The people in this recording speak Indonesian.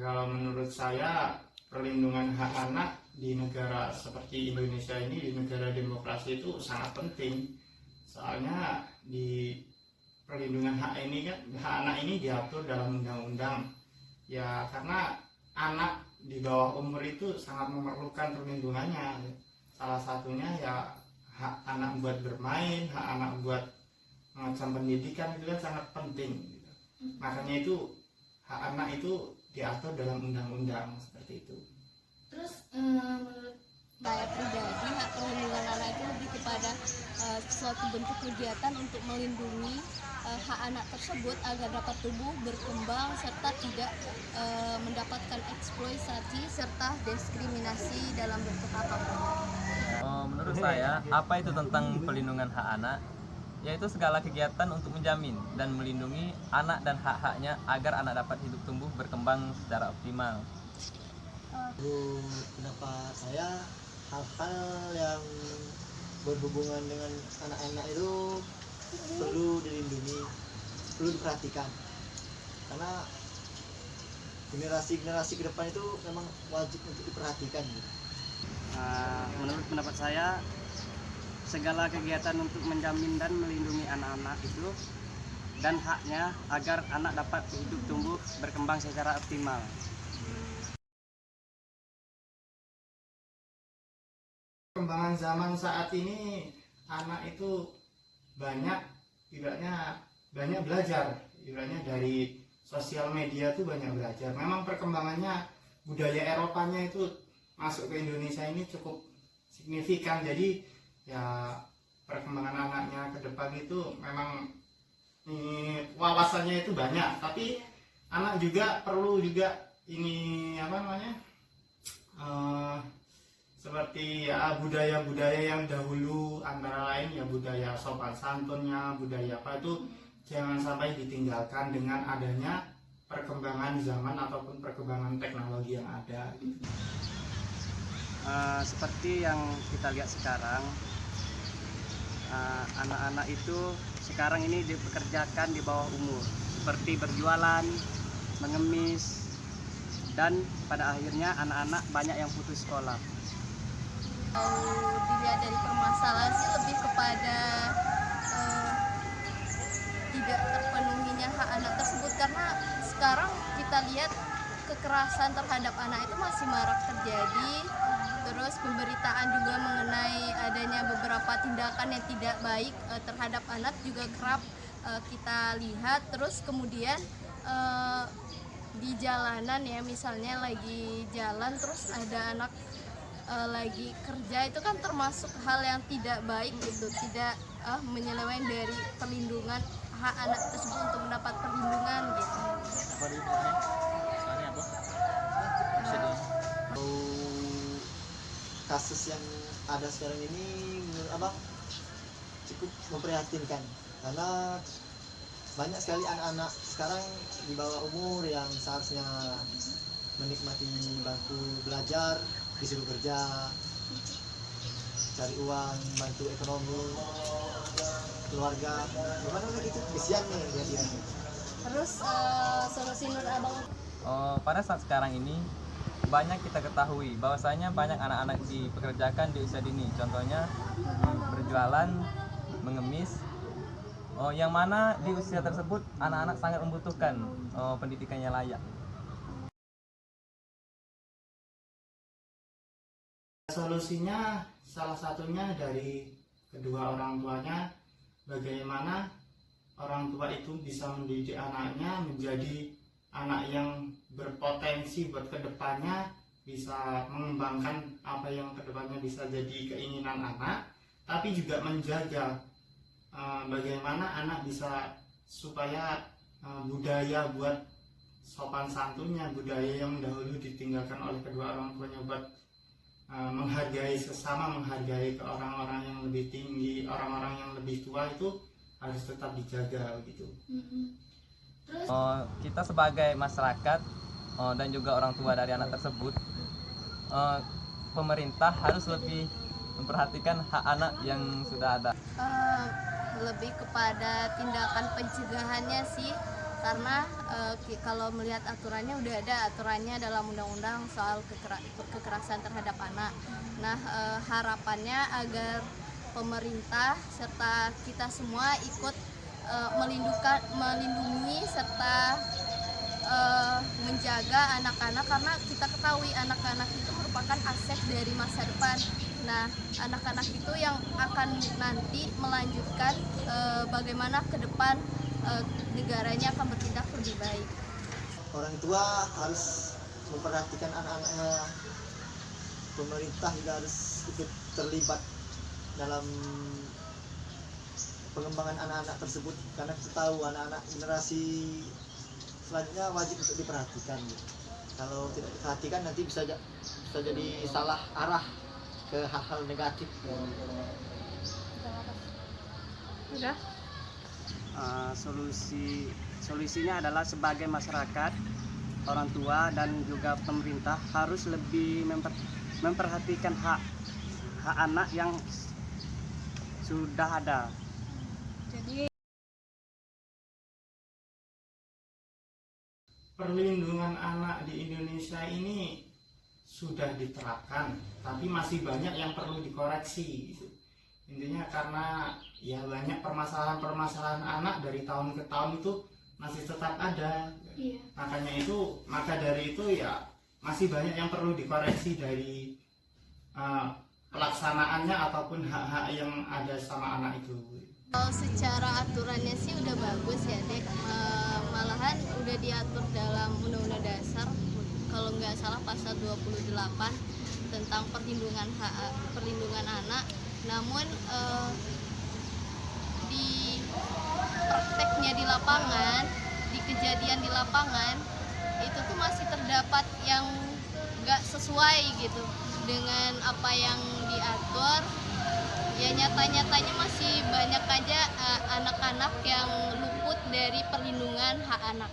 Kalau menurut saya, perlindungan hak anak di negara seperti Indonesia ini, di negara demokrasi itu sangat penting. Soalnya di perlindungan hak ini kan, hak anak ini diatur dalam undang-undang. Ya karena anak di bawah umur itu sangat memerlukan perlindungannya. Salah satunya ya hak anak buat bermain, hak anak buat mengacam pendidikan itu kan sangat penting. Makanya itu hak anak itu diatur dalam undang-undang seperti itu. Terus menurut saya pribadi, hak perlindungan anak itu lebih kepada suatu bentuk kegiatan untuk melindungi hak anak tersebut agar dapat tumbuh, berkembang, serta tidak mendapatkan eksploitasi serta diskriminasi dalam bentuk apapun. Menurut saya, apa itu tentang pelindungan hak anak? Yaitu segala kegiatan untuk menjamin dan melindungi anak dan hak-haknya agar anak dapat hidup tumbuh berkembang secara optimal. Pendapat saya, hal-hal yang berhubungan dengan anak-anak itu perlu dilindungi, perlu diperhatikan, karena generasi-generasi ke depan itu memang wajib untuk diperhatikan. Menurut pendapat saya, segala kegiatan untuk menjamin dan melindungi anak-anak itu dan haknya agar anak dapat hidup tumbuh berkembang secara optimal. Perkembangan zaman saat ini, anak itu banyak belajar, ibaratnya dari sosial media itu banyak belajar. Memang perkembangannya budaya Eropanya itu masuk ke Indonesia ini cukup signifikan. Jadi ya perkembangan anaknya ke depan itu memang wawasannya itu banyak. Tapi anak juga perlu seperti ya budaya-budaya yang dahulu, antara lain ya budaya sopan santunnya, budaya apa itu jangan sampai ditinggalkan dengan adanya perkembangan zaman ataupun perkembangan teknologi yang ada. Seperti yang kita lihat sekarang, anak-anak itu sekarang ini dipekerjakan di bawah umur, seperti berjualan, mengemis, dan pada akhirnya anak-anak banyak yang putus sekolah. Kalau dilihat dari permasalahan sih lebih kepada tidak terpenuhinya hak anak tersebut, karena sekarang kita lihat kekerasan terhadap anak itu masih marak terjadi. Terus pemberitaan juga mengenai adanya beberapa tindakan yang tidak baik terhadap anak juga kerap kita lihat. Terus kemudian di jalanan ya, misalnya lagi jalan terus ada anak lagi kerja, itu kan termasuk hal yang tidak baik gitu, tidak menyeleweng dari perlindungan hak anak tersebut untuk mendapat perlindungan gitu. Kasus yang ada sekarang ini menurut Abang cukup memprihatinkan, karena banyak sekali anak-anak sekarang di bawah umur yang seharusnya menikmati bangku belajar disuruh kerja, cari uang, bantu ekonomi keluarga. Gimana gitu? Kesian nih dia. Terus solusi menurut Abang? Pada saat sekarang ini banyak kita ketahui bahwasanya banyak anak-anak dipekerjakan di usia dini. Contohnya berjualan, mengemis, yang mana di usia tersebut anak-anak sangat membutuhkan pendidikan yang layak. Solusinya salah satunya dari kedua orang tuanya, bagaimana orang tua itu bisa mendidik anaknya menjadi anak yang berpotensi buat kedepannya, bisa mengembangkan apa yang kedepannya bisa jadi keinginan anak, tapi juga menjaga bagaimana anak bisa supaya budaya buat sopan santunnya, budaya yang dahulu ditinggalkan oleh kedua orang tuanya buat menghargai sesama, menghargai ke orang-orang yang lebih tinggi, orang-orang yang lebih tua itu harus tetap dijaga gitu. Terus Kita sebagai masyarakat dan juga orang tua dari anak tersebut, pemerintah harus lebih memperhatikan hak anak yang sudah ada. lebih kepada tindakan pencegahannya sih, karena kalau melihat aturannya udah ada aturannya dalam undang-undang soal kekerasan terhadap anak. Nah, harapannya agar pemerintah serta kita semua ikut melindungi serta menjaga anak-anak, karena kita ketahui anak-anak itu merupakan aset dari masa depan. Nah, anak-anak itu yang akan nanti melanjutkan bagaimana ke depan negaranya akan bertindak lebih baik. Orang tua harus memperhatikan anak-anaknya, pemerintah juga harus ikut terlibat dalam pengembangan anak-anak tersebut, karena kita tahu anak-anak generasi selanjutnya wajib untuk diperhatikan gitu. Kalau tidak diperhatikan nanti bisa jadi salah arah ke hal-hal negatif. Udah? Solusinya adalah sebagai masyarakat, orang tua dan juga pemerintah harus lebih memperhatikan hak anak yang sudah ada. Jadi Perlindungan anak di Indonesia ini sudah diterapkan, tapi masih banyak yang perlu dikoreksi gitu. Intinya karena ya banyak permasalahan-permasalahan anak dari tahun ke tahun itu masih tetap ada. iya. Maka dari itu ya masih banyak yang perlu dikoreksi dari pelaksanaannya ataupun hak-hak yang ada sama anak itu. Kalau secara aturannya sih udah bagus ya, Dek. Malahan udah diatur dalam Undang-Undang Dasar, kalau nggak salah pasal 28 tentang perlindungan anak. Namun di prakteknya di lapangan, di kejadian di lapangan itu tuh masih terdapat yang nggak sesuai gitu dengan apa yang diatur. Ya nyata-nyatanya masih banyak aja anak-anak yang luput dari perlindungan hak anak.